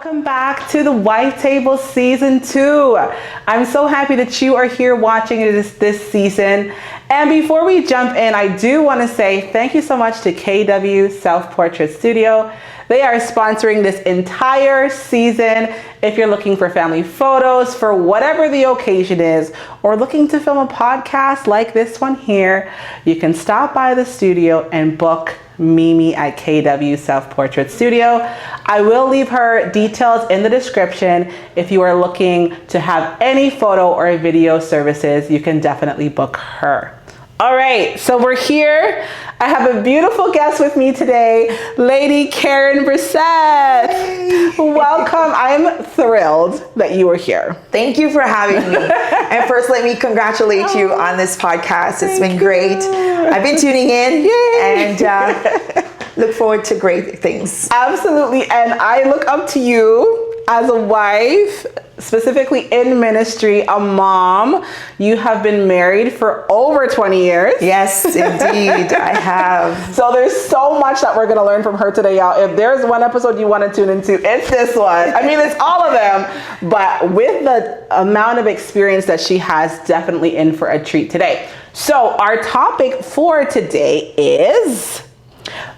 Welcome back to the White Table Season 2. I'm so happy that you are here watching this season. And before we jump in, I do want to say thank you so much to KW Self-Portrait Studio. They are sponsoring this entire season. If you're looking for family photos for whatever the occasion is, or looking to film a podcast like this one here, you can stop by the studio and book Mimi at KW Self-Portrait Studio. I will leave her details in the description. If you are looking to have any photo or video services, you can definitely book her. All right, so we're here. I have a beautiful guest with me today, Lady Karen Brissett. Hey. Welcome. I'm thrilled that you are here. Thank you for having me. And first, let me congratulate you on this podcast. It's been great. I've been tuning in. Yay. And look forward to great things. Absolutely. And I look up to you as a wife, specifically in ministry, a mom. You have been married for over 20 years. Yes, indeed, I have. So there's so much that we're going to learn from her today, y'all. If there's one episode you want to tune into, it's this one. I mean, it's all of them. But with the amount of experience that she has, definitely in for a treat today. So our topic for today is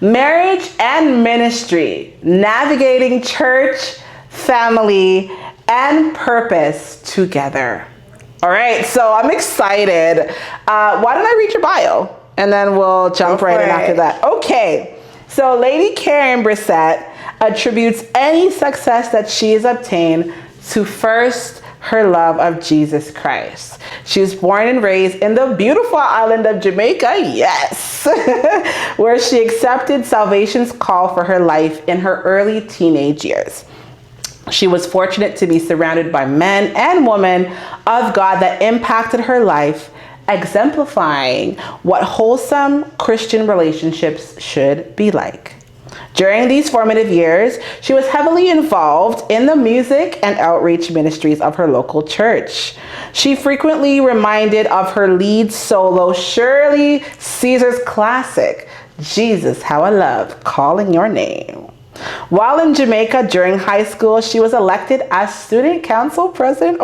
marriage and ministry, navigating church, family, and purpose together. All right, so I'm excited. Why don't I read your bio? And then we'll jump right in after that. Okay, so Lady Karen Brissett attributes any success that she has obtained to first her love of Jesus Christ. She was born and raised in the beautiful island of Jamaica, yes, where she accepted salvation's call for her life in her early teenage years. She was fortunate to be surrounded by men and women of God that impacted her life, exemplifying what wholesome Christian relationships should be like. During these formative years, she was heavily involved in the music and outreach ministries of her local church. She frequently reminded of her lead solo, Shirley Caesar's classic, Jesus, How I Love Calling Your Name. While in Jamaica during high school, she was elected as student council president,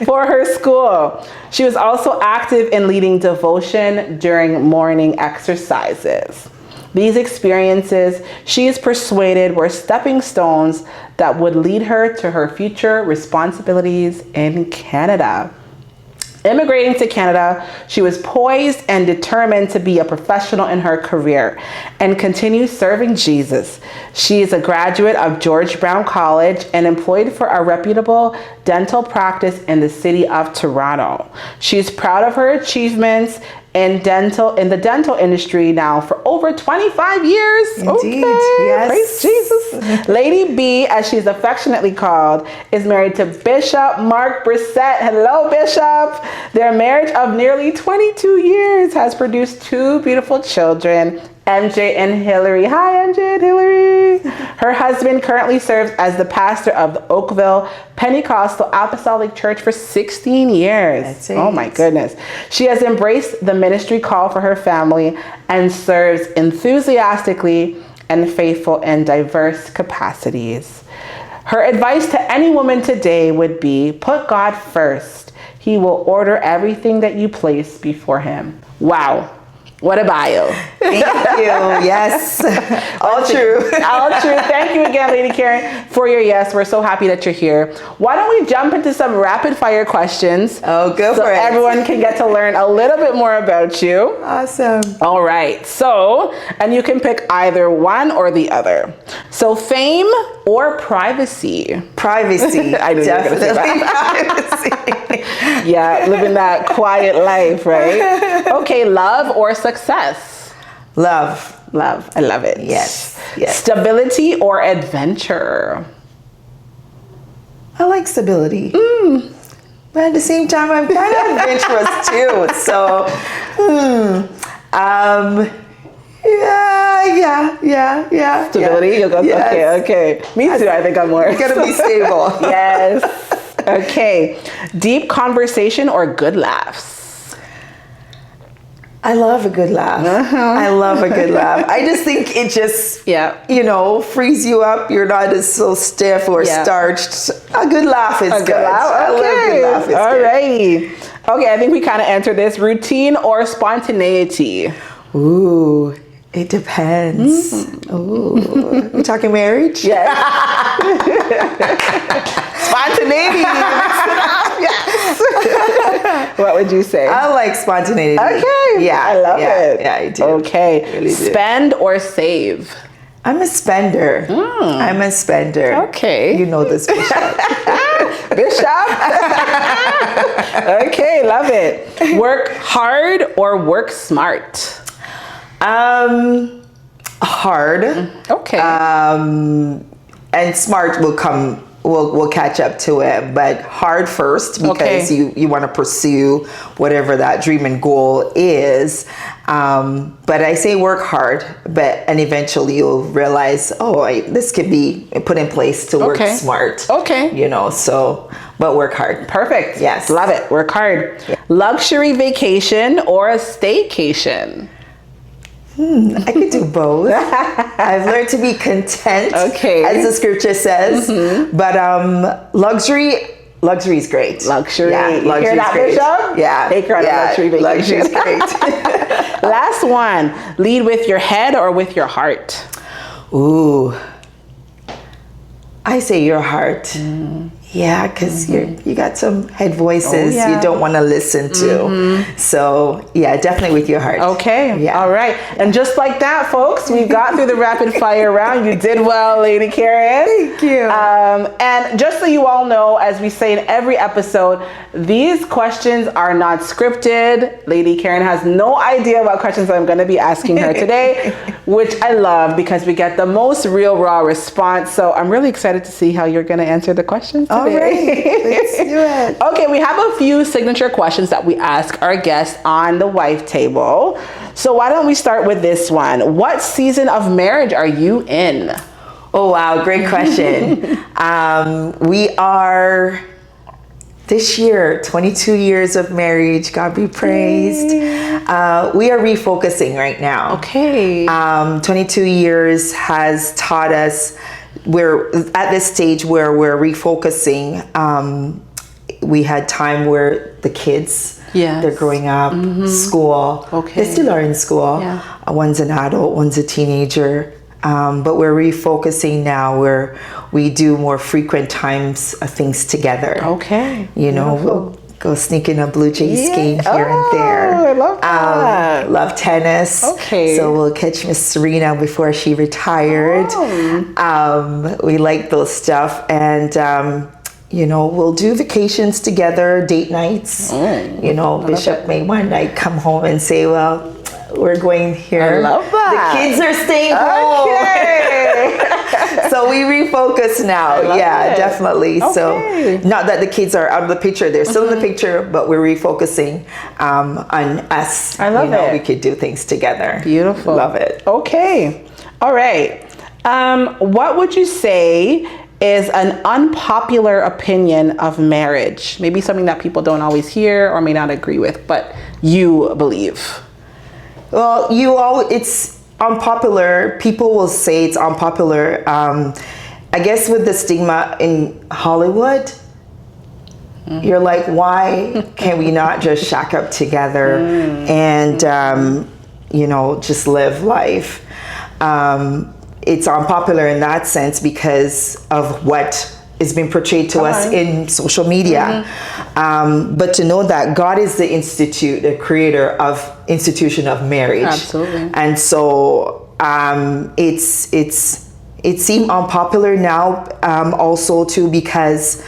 for her school. She was also active in leading devotion during morning exercises. These experiences, she is persuaded, were stepping stones that would lead her to her future responsibilities in Canada. Immigrating to Canada, she was poised and determined to be a professional in her career and continue serving Jesus. She is a graduate of George Brown College and employed for a reputable dental practice in the city of Toronto. She's proud of her achievements in the dental industry now for over 25 years. Indeed, yes. Praise Jesus. Lady B, as she's affectionately called, is married to Bishop Mark Brissett. Hello, Bishop. Their marriage of nearly 22 years has produced two beautiful children, MJ and Hillary. Hi, MJ and Hillary. Her husband currently serves as the pastor of the Oakville Pentecostal Apostolic Church for 16 years. That's it. Oh my goodness. She has embraced the ministry call for her family and serves enthusiastically and faithful in diverse capacities. Her advice to any woman today would be, put God first. He will order everything that you place before him. Wow. What a bio. Thank you. Yes. All true. All true. Thank you again, Lady Karen, for your yes. We're so happy that you're here. Why don't we jump into some rapid fire questions? Oh, go for it. So everyone can get to learn a little bit more about you. Awesome. All right. So, and you can pick either one or the other. So fame or privacy? Privacy. I knew you were going to say that. Privacy. Yeah, living that quiet life, right? Okay, love or success? Love. Love. I love it. Yes. Yes. Stability or adventure? I like stability. But at the same time, I'm kind of adventurous too. So, yeah. Stability? Yeah. You'll go, Yes. okay. Me too, I think I'm more. You gotta be stable. Yes. Okay. Deep conversation or good laughs? I love a good laugh. I love a good laugh. I just think it just, frees you up. You're not as so stiff or starched. A good laugh is good. I love a good laugh is All good. righty. Okay, I think we kind of answered this. Routine or spontaneity? Ooh, it depends. Ooh, you talking marriage? Yes. Spontaneity. Yes. What would you say? I like spontaneity. Okay. Yeah. I love it. Yeah, I do. Okay. I really do. Spend or save? I'm a spender. I'm a spender. Okay. You know this, Bishop. Bishop? Okay, love it. Work hard or work smart? Hard. Okay. And smart will come. We'll catch up to it, but hard first because you want to pursue whatever that dream and goal is. But I say work hard, and eventually you'll realize, this could be put in place to work smart. Okay. But work hard. Perfect. Yes. Love it. Work hard. Yeah. Luxury vacation or a staycation? I could do both. I've learned to be content, as the scripture says. But luxury is great. Luxury. Yeah, you hear that, great. Bishop? Yeah. Take her on a luxury vacation. Luxury is great. Last one. Lead with your head or with your heart? Ooh. I say your heart. Yeah, because you got some head voices you don't want to listen to. So, definitely with your heart. Okay. Yeah. All right. And just like that, folks, we got through the rapid fire round. You did well, Lady Karen. Thank you. And just so you all know, as we say in every episode, these questions are not scripted. Lady Karen has no idea what questions I'm going to be asking her today, which I love because we get the most real, raw response. So I'm really excited to see how you're going to answer the questions today. All right, let's do it. Okay, we have a few signature questions that we ask our guests on the wife table. So why don't we start with this one? What season of marriage are you in? Oh, wow, great question. We are, this year, 22 years of marriage, God be praised. We are refocusing right now. Okay. 22 years has taught us, we're at this stage where we're refocusing. We had time where the kids, they're growing up, school. Okay. They still are in school. Yeah. One's an adult, one's a teenager. But we're refocusing now where we do more frequent times of things together. Okay. We'll go sneak in a Blue Jays game here and there. I love that. Love tennis. Okay. So we'll catch Miss Serena before she retired. We like those stuff. And, we'll do vacations together, date nights. Bishop may one night come home and say, well, we're going here. I love that. The kids are staying home. So we refocus now. Yeah, definitely. Okay. So not that the kids are out of the picture. They're still in the picture, but we're refocusing on us. I love it. We could do things together. Beautiful. Love it. Okay. All right. What would you say is an unpopular opinion of marriage? Maybe something that people don't always hear or may not agree with, but you believe. Well, it's unpopular. People will say it's unpopular. I guess with the stigma in Hollywood, you're like, why can we not just shack up together and, just live life? It's unpopular in that sense because of what is being portrayed to us in social media. But to know that God is the creator of institution of marriage. Absolutely. And so it seemed unpopular now also too because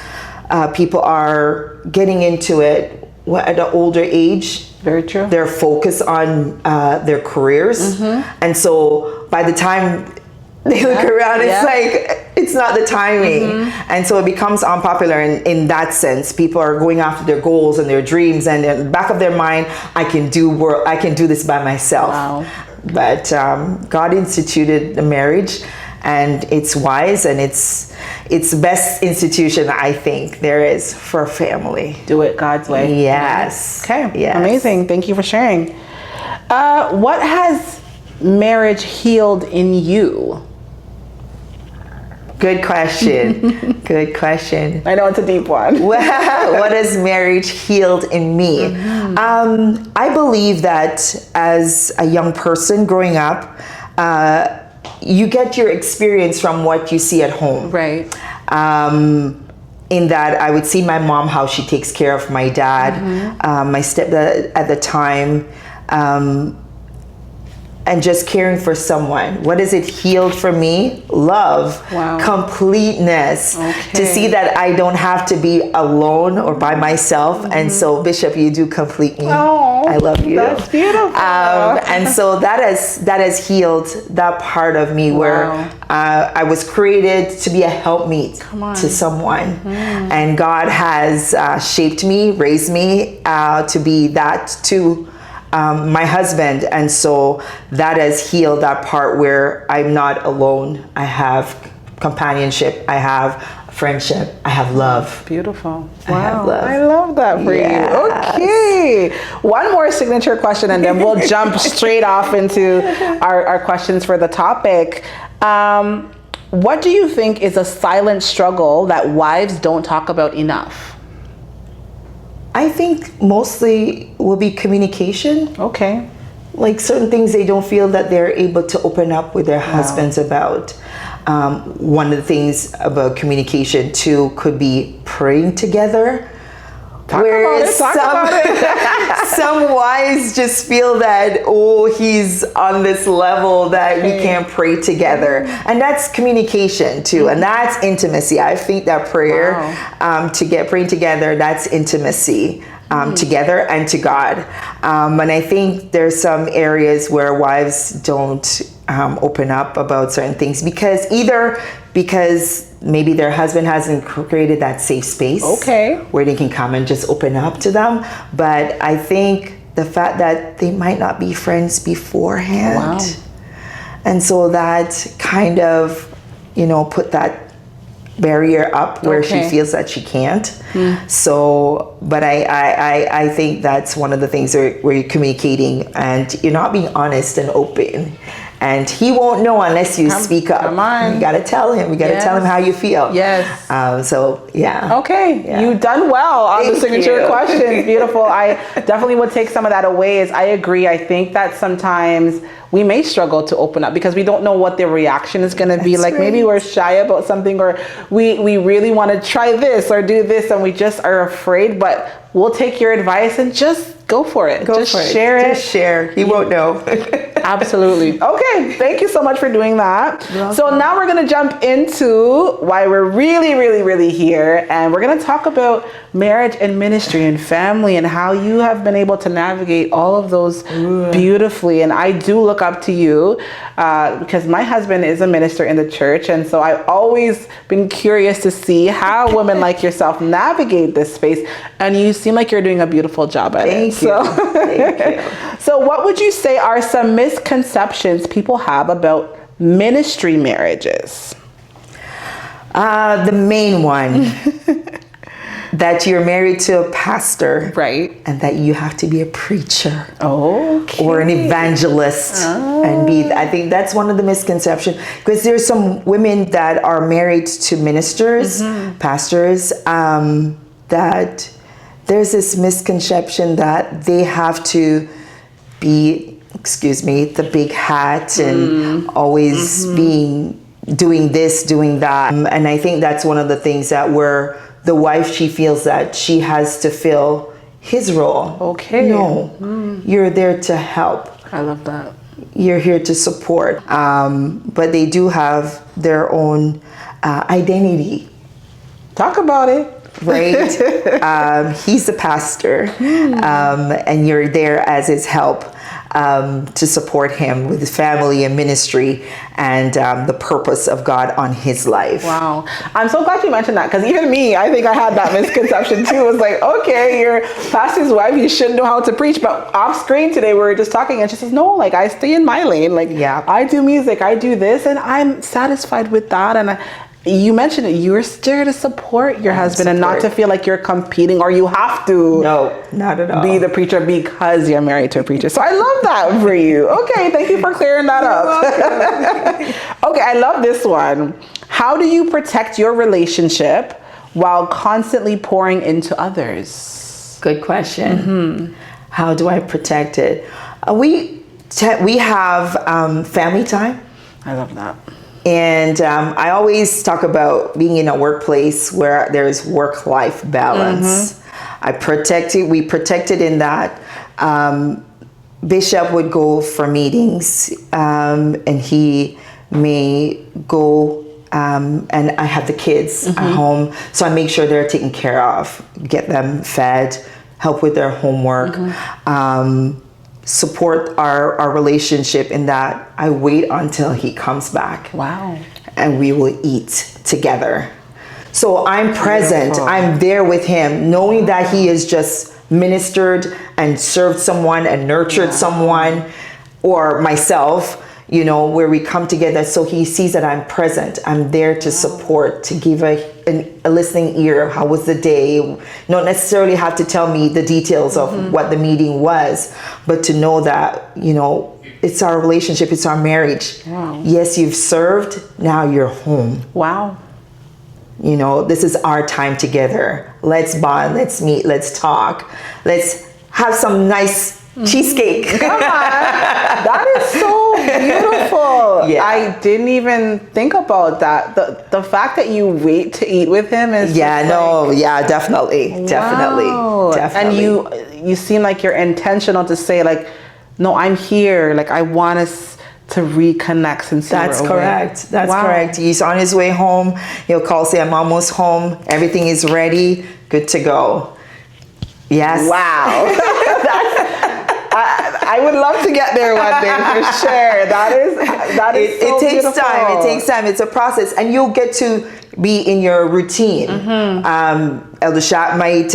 people are getting into it at an older age. Very true. They're focused on their careers. And so by the time they look around, it's like, it's not the timing. And so it becomes unpopular in that sense. People are going after their goals and their dreams, and in the back of their mind, I can do this by myself. Wow. But God instituted the marriage, and it's wise, and it's the best institution I think there is for a family. Do it God's way. Yes. Okay. Yes. Amazing. Thank you for sharing. What has marriage healed in you? Good question. Good question. I know it's a deep one. What has marriage healed in me? I believe that as a young person growing up, you get your experience from what you see at home. Right. In that I would see my mom, how she takes care of my dad, my stepdad at the time, and just caring for someone. What has it healed for me? Love, completeness, to see that I don't have to be alone or by myself. And so, Bishop, you do complete me. Oh, I love you. That's beautiful. And so that has healed that part of me where I was created to be a helpmeet to someone. And God has shaped me, raised me to be that to my husband. And so that has healed that part where I'm not alone. I have companionship, I have friendship, I have love. Beautiful. I have love. I love that for you. Okay. One more signature question and then we'll jump straight off into our questions for the topic. What do you think is a silent struggle that wives don't talk about enough? I think mostly will be communication. Okay. Like certain things they don't feel that they're able to open up with their husbands about. One of the things about communication too could be praying together. Talk about it. Some wives just feel that, oh, he's on this level that we can't pray together. And that's communication too. And that's intimacy. I think that prayer, praying together, that's intimacy. Together and to God. And I think there's some areas where wives don't open up about certain things because maybe their husband hasn't created that safe space where they can come and just open up to them. But I think the fact that they might not be friends beforehand. And so that kind of, put that barrier up where she feels that she can't. So, but I think that's one of the things where you're communicating and you're not being honest and open. And he won't know unless you speak up. Come on. You got to tell him. You got to tell him how you feel. Yes. Okay. You've done well on the signature questions. Beautiful. I definitely would take some of that away. I agree. I think that sometimes we may struggle to open up because we don't know what their reaction is going to be. Like maybe we're shy about something or we really want to try this or do this and we just are afraid, but we'll take your advice and just go for it. Share it. Just share. He won't know. Absolutely. Okay. Thank you so much for doing that. So now we're going to jump into why we're really, really, really here. And we're going to talk about marriage and ministry and family and how you have been able to navigate all of those beautifully. And I do look up to you because my husband is a minister in the church. And so I've always been curious to see how women like yourself navigate this space. And you seem like you're doing a beautiful job at it. Thank you. So what would you say are some misconceptions people have about ministry marriages? The main one, that you're married to a pastor. Right. And that you have to be a preacher. Okay. Or an evangelist. I think that's one of the misconceptions. Because there's some women that are married to ministers, pastors, that there's this misconception that they have to be, the big hat and always doing this, doing that. And I think that's one of the things that where the wife, she feels that she has to fill his role. Okay. No, you're there to help. I love that. You're here to support. But they do have their own identity. Talk about it. Right? He's the pastor, and you're there as his help to support him with his family and ministry and the purpose of God on his life. Wow. I'm so glad you mentioned that because even me, I think I had that misconception too. It was like, okay, you're pastor's wife, you should know how to preach. But off screen today, we were just talking and she says, no, like I stay in my lane. Like I do music, I do this and I'm satisfied with that. And you mentioned it, you're there to support your husband and not to feel like you're competing or you have to No, not at all. be the preacher because you're married to a preacher. So I love that for you. Okay, thank you for clearing that up. Okay, I love this one. How do you protect your relationship while constantly pouring into others? Good question. How do I protect it? We have family time. I love that. And I always talk about being in a workplace where there's work-life balance. We protect it in that. Bishop would go for meetings and he may go and I have the kids at home. So I make sure they're taken care of, get them fed, help with their homework. Support our relationship in that I wait until he comes back. Wow. And we will eat together. So I'm present. Beautiful. I'm there with him, knowing that he has just ministered and served someone and nurtured someone or myself, you know, where we come together. So he sees that I'm present. I'm there to support, to give a listening ear. How was the day? Not necessarily have to tell me the details of what the meeting was, but to know that, you know, it's our relationship, it's our marriage. Wow. Yes, you've served, now you're home. Wow. You know, this is our time together. Let's bond, let's meet, let's talk. Let's have some nice cheesecake. Come on. That is so beautiful. Yeah. I didn't even think about that. The fact that you wait to eat with him is definitely. Wow. Definitely. And you seem like you're intentional to say like, no, I'm here. Like I want us to reconnect since That's you were away. correct. That's Wow. correct. He's on his way home. He'll call, say, I'm almost home. Everything is ready. Good to go. Yes. Wow. I would love to get there one day for sure. That is so it takes beautiful. time. It takes time. It's a process, and you'll get to be in your routine. Elder Shat might,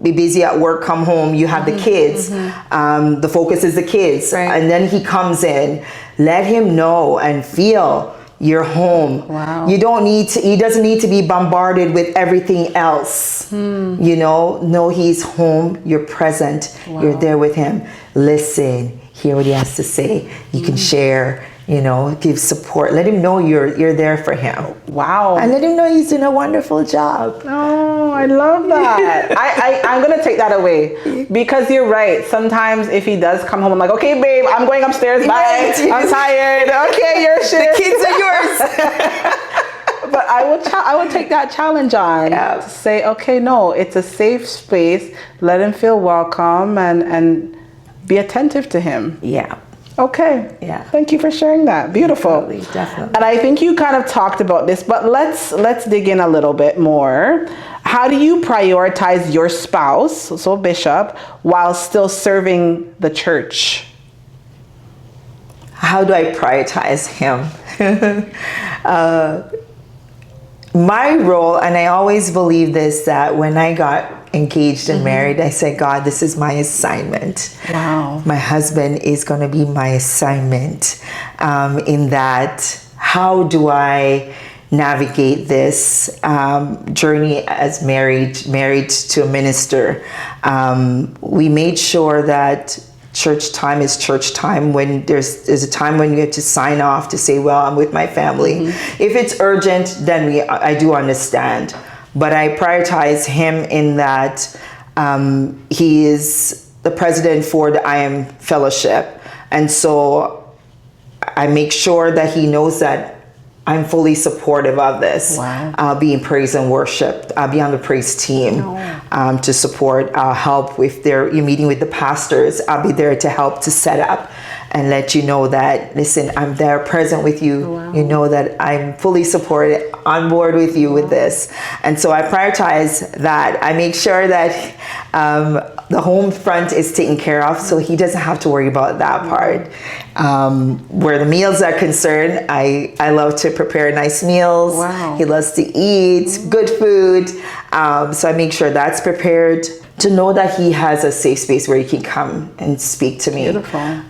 be busy at work, come home. You have the kids. The focus is the kids, Right. and then he comes in. Let him know and feel you're home. Wow. You don't need to. He doesn't need to be bombarded with everything else. You know, no, he's home. You're present. Wow. You're there with him. Listen, hear what he has to say. You can share. You know, give support. Let him know you're there for him. Wow. And let him know he's doing a wonderful job. Oh, I love that. I'm going to take that away because you're right. Sometimes if he does come home, I'm like, okay, babe, I'm going upstairs. Bye. Right. I'm tired. Okay, your shit. The kids are yours. But I would take that challenge on to say, okay, no, it's a safe space. Let him feel welcome and be attentive to him. Yeah. Okay. Yeah. Thank you for sharing that. Beautiful. Definitely. And I think you kind of talked about this, but let's dig in a little bit more. How do you prioritize your spouse, so Bishop, while still serving the church? How do I prioritize him? My role, and I always believe this, that when I got engaged and married, I said, God, this is my assignment. Wow. My husband is going to be my assignment, in that, how do I navigate this journey as married to a minister? We made sure that church time is church time. When there's a time when you have to sign off to say, well, I'm with my family. If it's urgent, then I do understand. But I prioritize him in that he is the president for the I Am Fellowship. And so I make sure that he knows that I'm fully supportive of this. Wow. I'll be in praise and worship. I'll be on the praise team to support. I'll help with your meeting with the pastors. I'll be there to help to set up and let you know that, listen, I'm there present with you. Wow. You know that I'm fully supported, on board with you with this. And so I prioritize that. I make sure that the home front is taken care of, so he doesn't have to worry about that part. Where the meals are concerned, I love to prepare nice meals. Wow. He loves to eat good food. So I make sure that's prepared, to know that he has a safe space where he can come and speak to me. Beautiful.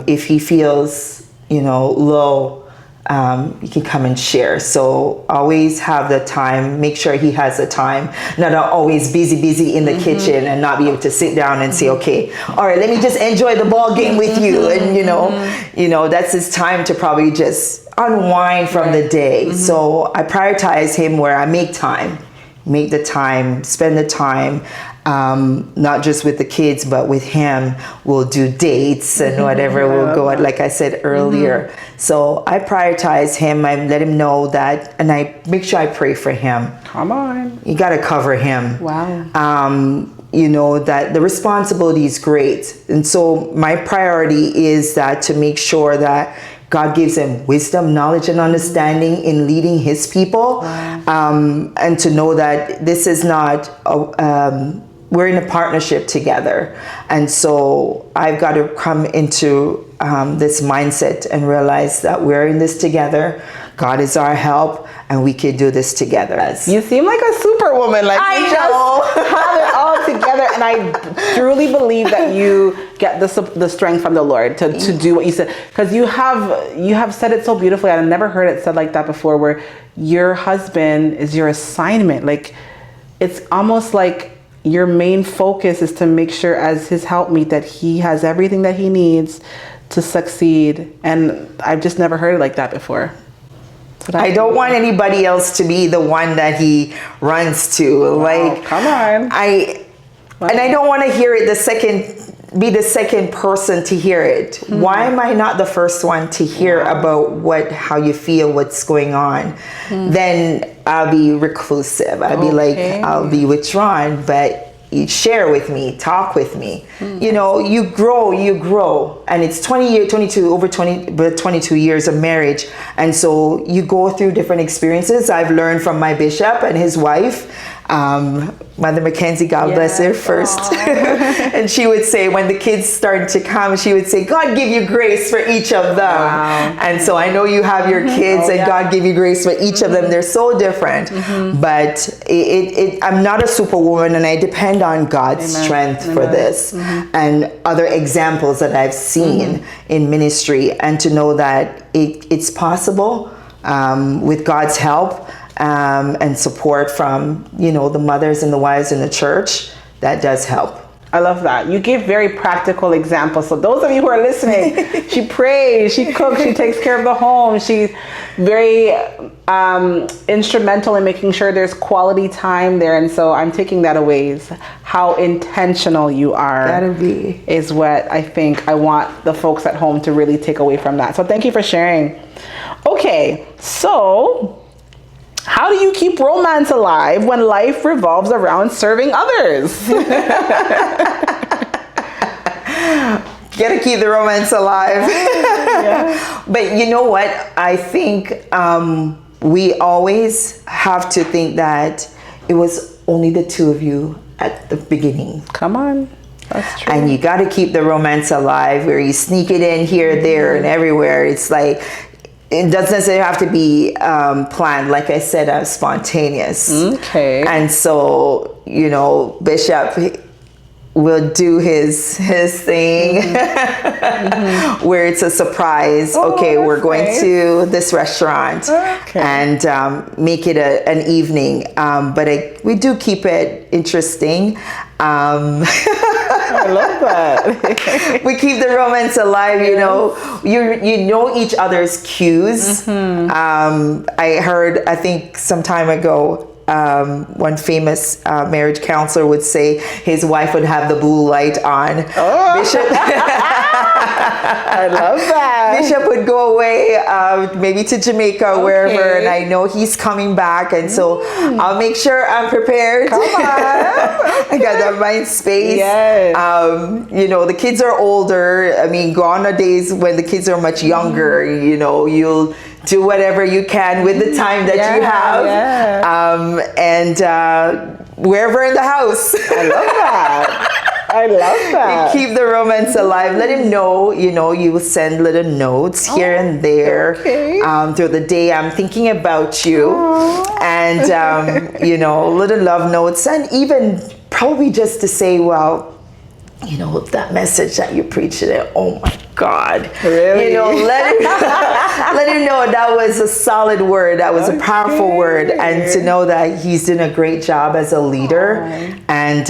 If he feels, low, you can come and share. So always have the time, make sure he has the time, not always busy in the kitchen and not be able to sit down and say, okay, all right, let me just enjoy the ball game with you. And you know, that's his time to probably just unwind from the day. So I prioritize him where I make the time, spend the time, not just with the kids, but with him. We'll do dates and whatever. We'll go out, like I said earlier. So I prioritize him. I let him know that, and I make sure I pray for him. Come on. You got to cover him. Wow. You know, that the responsibility is great. And so my priority is that to make sure that God gives him wisdom, knowledge, and understanding in leading his people. Wow. And to know that this is not, we're in a partnership together. And so I've got to come into this mindset and realize that we're in this together. God is our help, and we can do this together. You seem like a superwoman. Like I you know. just have it all together, and I truly believe that you get the strength from the Lord to do what you said, because you have said it so beautifully. I've never heard it said like that before, where your husband is your assignment. Like, it's almost like your main focus is to make sure, as his helpmeet, that he has everything that he needs to succeed. And I've just never heard it like that before. I don't want anybody else to be the one that he runs to. Wow, like, come on. And I don't want to hear it be the second person to hear it. Why am I not the first one to hear about how you feel, what's going on? Then I'll be reclusive. I'll be withdrawn, but you share with me, talk with me. You know, you grow. And it's 22 years of marriage. And so you go through different experiences. I've learned from my bishop and his wife, Mother Mackenzie, God bless her first. And she would say, when the kids started to come, she would say, God give you grace for each of them. Wow. And so I know you have your kids, and God give you grace for each of them. They're so different. But I'm not a superwoman, and I depend on God's strength for this and other examples that I've seen in ministry, and to know that it's possible with God's help. And support from, the mothers and the wives in the church, that does help. I love that. You give very practical examples. So those of you who are listening, she prays, she cooks, she takes care of the home. She's very instrumental in making sure there's quality time there. And so I'm taking that away. How intentional you are. Gotta be. Is what I think I want the folks at home to really take away from that. So thank you for sharing. Okay, so how do you keep romance alive when life revolves around serving others? Gotta keep the romance alive. But you know what? I think we always have to think that it was only the two of you at the beginning. Come on. That's true. And you gotta keep the romance alive, where you sneak it in here, there, and everywhere. It's like, it doesn't necessarily have to be planned. Like I said, I'm spontaneous. Okay. And so, Bishop will do his thing where it's a surprise. Okay, we're going to this restaurant and make it an evening. But we do keep it interesting. I love that. We keep the romance alive, you know each other's cues. I heard, I think some time ago, one famous marriage counselor would say his wife would have the blue light on. Bishop, I love that. Bishop would go away, maybe to Jamaica, wherever, and I know he's coming back, and so I'll make sure I'm prepared. Come on. I got that mind space. Yes. The kids are older. I mean, gone are days when the kids are much younger. You'll do whatever you can with the time that you have. And wherever in the house. I love that. I love that. Keep the romance alive. Let him know, you will send little notes here and there through the day. I'm thinking about you. And, little love notes. And even probably just to say, well, you know, that message that you preached today, oh my God. Really? You know, let him know that was a solid word. That was a powerful word. And to know that he's doing a great job as a leader. And,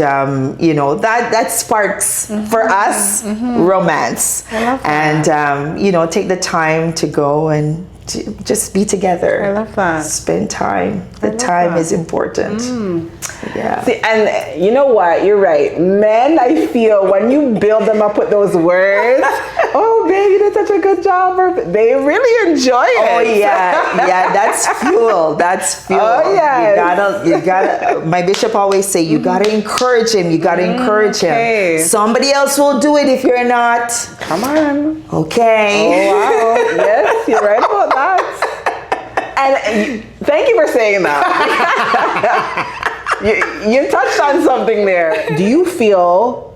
you know, that sparks for us romance. I love that. And, you know, take the time to go and to just be together. I love that. Spend time. The time is important. Yeah. See, and you know what? You're right. Men, I feel when you build them up with those words, oh, babe, you did such a good job. They really enjoy it. Oh yeah, yeah. That's fuel. That's fuel. Oh yeah. You gotta. My bishop always say, you gotta encourage him. You gotta encourage him. Somebody else will do it if you're not. Come on. Okay. Oh wow. Yes, you're right about that. And thank you for saying that. You touched on something there. Do you feel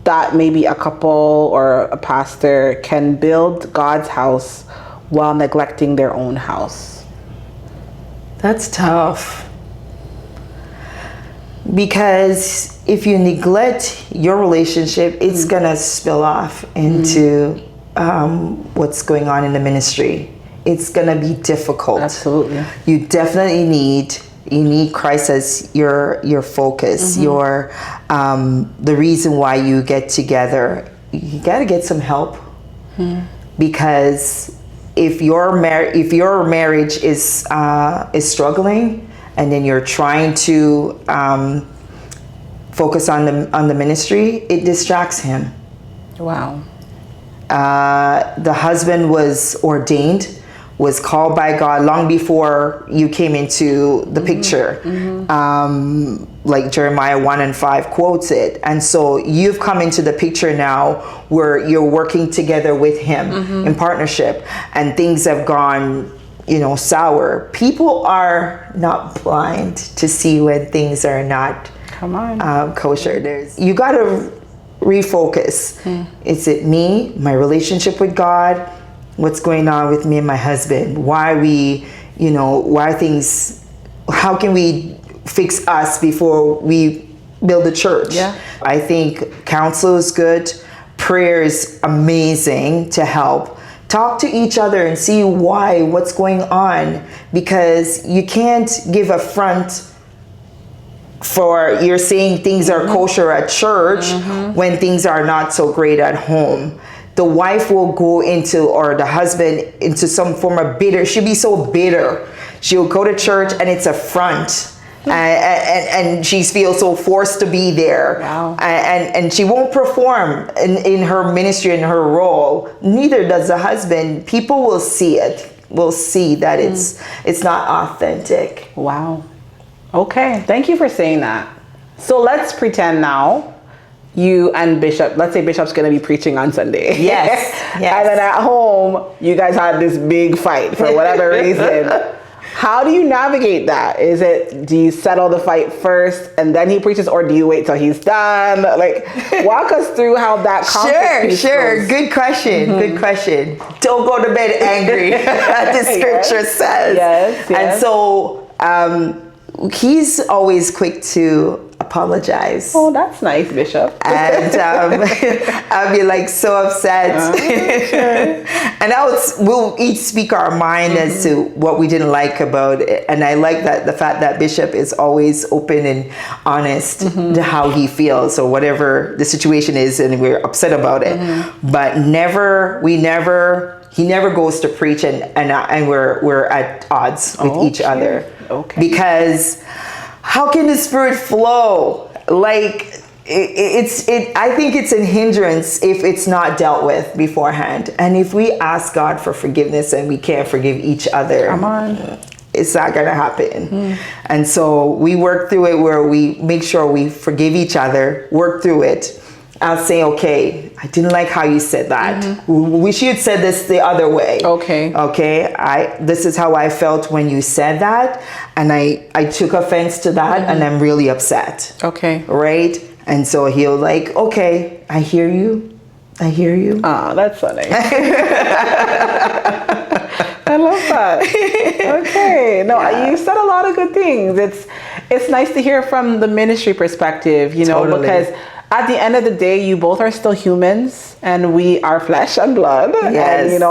that maybe a couple or a pastor can build God's house while neglecting their own house? That's tough. Because if you neglect your relationship, it's gonna spill off into what's going on in the ministry. It's gonna be difficult. Absolutely. You definitely need Christ as your focus, your the reason why you get together. You got to get some help because if your marriage is struggling, and then you're trying to focus on the ministry, it distracts him. Wow. The husband was ordained, was called by God long before you came into the picture. Like Jeremiah 1:5 quotes it. And so you've come into the picture now where you're working together with him in partnership, and things have gone, you know, sour. People are not blind to see when things are not kosher. You got to refocus. Is it me, my relationship with God? What's going on with me and my husband? Why things, how can we fix us before we build a church? Yeah. I think counsel is good. Prayer is amazing to help. Talk to each other and see what's going on, because you can't give a front for you're saying things are kosher at church when things are not so great at home. The wife will go into, or the husband, into some form of bitter. She'll be so bitter. She'll go to church and it's a front. And she feels so forced to be there. Wow. And she won't perform in her ministry, in her role. Neither does the husband. People will see it. Will see that it's not authentic. Wow. Okay. Thank you for saying that. So let's pretend now you and Bishop, let's say Bishop's going to be preaching on Sunday. Yes. Yes. And then at home, you guys had this big fight for whatever reason. How do you navigate that? Do you settle the fight first and then he preaches, or do you wait till he's done? Like, walk us through how that conflict piece goes. Good question. Good question. Don't go to bed angry. The scripture says. Yes. And so he's always quick to apologize. Oh, that's nice, Bishop. And I'll be like so upset. And we'll each speak our mind as to what we didn't like about it. And I like that the fact that Bishop is always open and honest to how he feels, or whatever the situation is, and we're upset about it. But he never goes to preach and we're at odds with each other. Okay. Because how can the Spirit flow? Like, I think it's a hindrance if it's not dealt with beforehand. And if we ask God for forgiveness and we can't forgive each other, it's not going to happen. And so we work through it where we make sure we forgive each other, work through it. I'll say, okay, I didn't like how you said that. We should have said this the other way. Okay. This is how I felt when you said that, and I took offense to that, and I'm really upset. Okay. Right? And so he'll like, okay, I hear you. Ah, that's so nice. I love that. Okay. No, you said a lot of good things. It's nice to hear from the ministry perspective, you know, Totally. because at the end of the day, you both are still humans and we are flesh and blood. Yes. And,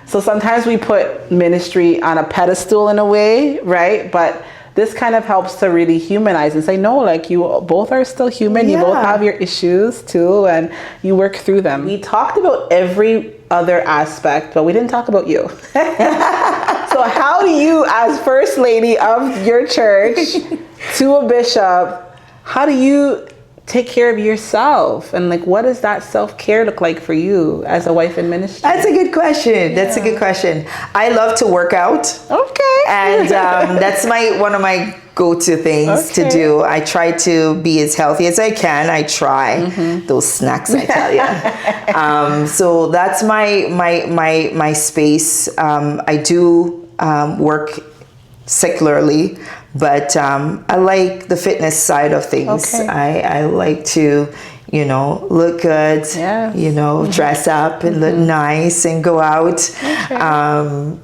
so sometimes we put ministry on a pedestal in a way, right? But this kind of helps to really humanize and say, no, like you both are still human. You both have your issues too, and you work through them. We talked about every other aspect, but we didn't talk about you. So how do you, as first lady of your church to a bishop, how do you take care of yourself, and like what does that self-care look like for you as a wife in ministry? That's a good question. That's a good question. I love to work out. Okay. And that's one of my go-to things to do. I try to be as healthy as I can. I try those snacks, I tell you. So that's my space. I do work secularly, but I like the fitness side of things. I like to, look good, dress up and look nice and go out.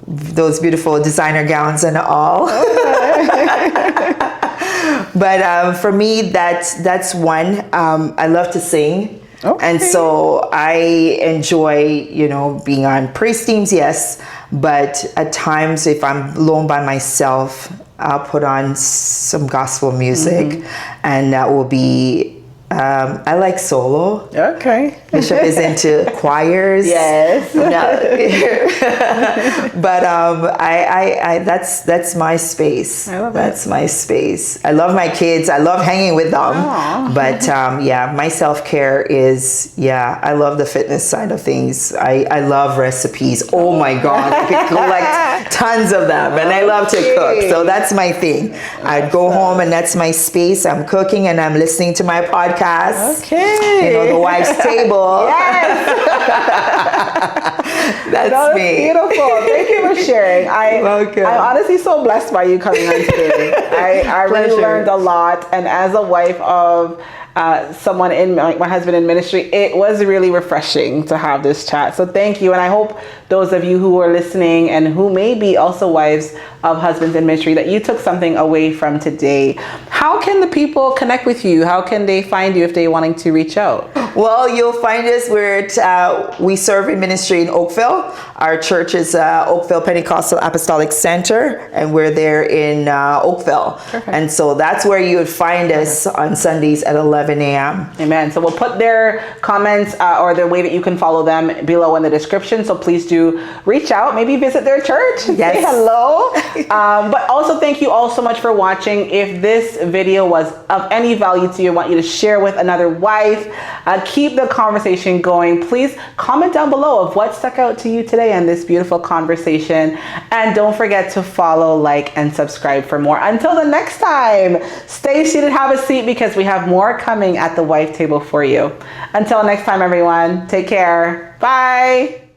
Those beautiful designer gowns and all. But for me, that's one. I love to sing. And so I enjoy, being on praise teams, yes. But at times, if I'm alone by myself, I'll put on some gospel music, and that will be, I like solo. Okay. Bishop is into choirs. Yes. But I that's my space. I love That's my space. I love my kids. I love hanging with them. Aww. But my self-care is, I love the fitness side of things. I love recipes. Oh my God, I could collect tons of them, and I love to cook. So that's my thing. I'd go home, and that's my space. I'm cooking and I'm listening to my podcast. Okay. The wife's table. Yes. That's me. Beautiful. Thank you for sharing. I'm honestly so blessed by you coming on today. I really learned a lot, and as a wife of someone in my husband in ministry, it was really refreshing to have this chat. So thank you, and I hope those of you who are listening and who may be also wives of husbands in ministry, that you took something away from today. How can the people connect with you? How can they find you if they're wanting to reach out? Well, you'll find us where we serve in ministry in Oakville. Our church is Oakville Pentecostal Apostolic Center, and we're there in Oakville. Perfect. And so that's where you would find us on Sundays at 11 a.m. Amen. So we'll put their comments or the way that you can follow them below in the description. So please do reach out, maybe visit their church, say hello. But also thank you all so much for watching. If this video was of any value to you, I want you to share with another wife. Keep the conversation going. Please comment down below of what stuck out to you today in this beautiful conversation. And don't forget to follow, like, and subscribe for more. Until the next time, stay seated, have a seat, because we have more coming at the wife table for you. Until next time, everyone, take care. Bye.